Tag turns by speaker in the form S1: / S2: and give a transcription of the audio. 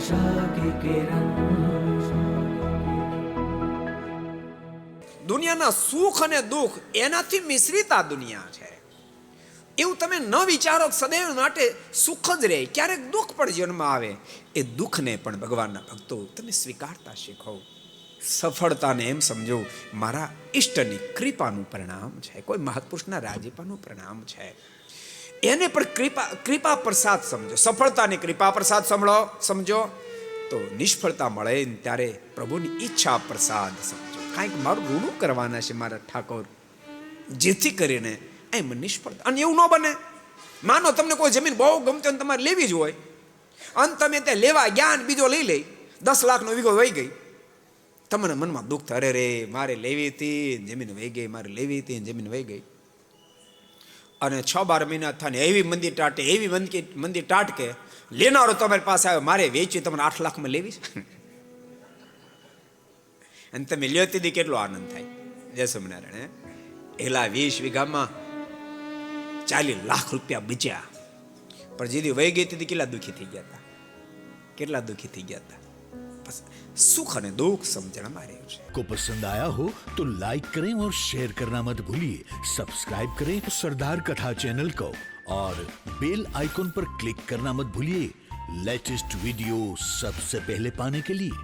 S1: आशा की किरण।
S2: દુનિયાના સુખ અને દુઃખ એનાથી મિશ્રિત આ દુનિયા છે. એવું તમે ન વિચારો સદૈવ માટે સુખ જ રહે, ક્યારેક દુઃખ પણ જીવનમાં આવે. એ દુઃખને પણ ભગવાનના ભક્તો તમે સ્વીકારતા શીખો. સફળતાને એમ સમજો મારા ઈષ્ટની કૃપાનું પરિણામ છે, કોઈ મહાપુરુષના રાજીપાનું પરિણામ છે. એને પણ કૃપા પ્રસાદ સમજો. સફળતાને કૃપા પ્રસાદ સમજો તો નિષ્ફળતા મળે ત્યારે પ્રભુની ઈચ્છા પ્રસાદ સમજો. કાંઈક મારું ઋણું કરવાના છે મારા ઠાકોર, જેથી કરીને એમ નિષ્ફળતા. અને એવું ન બને, માનો તમને કોઈ જમીન બહુ ગમતી હોય તમારે લેવી જ હોય અને તમે ત્યાં લેવા ગયા ને બીજો લઈ લે, 10 લાખનો વીઘો વહી ગઈ, તમને મનમાં દુઃખ થાય, અરે રે મારે લેવી હતી જમીન વહી ગઈ, મારે લેવી હતી જમીન વહી ગઈ. અને 6-12 મહિના થાય એવી મંદિર ટાટે, એવી મંદિર ટાટકે લેનારો તમારી પાસે આવે, મારે વેચી તમને 8 લાખમાં લેવી છે. અને તમે લ્યો તેથી કેટલો આનંદ થાય. જય સ્વામિનારાયણ. એલા 20 વીઘામાં 40 લાખ રૂપિયા બચ્યા, પણ જેથી વહી ગઈ તેથી કેટલા દુઃખી થઈ ગયા હતા, કેટલા દુઃખી થઈ ગયા હતા. सुख और दुख समझना मारे
S3: को पसंद आया हो तो लाइक करें और शेयर करना मत भूलिए. सब्सक्राइब करें सरदार कथा चैनल को और बेल आइकॉन पर क्लिक करना मत भूलिए लेटेस्ट वीडियो सबसे पहले पाने के लिए.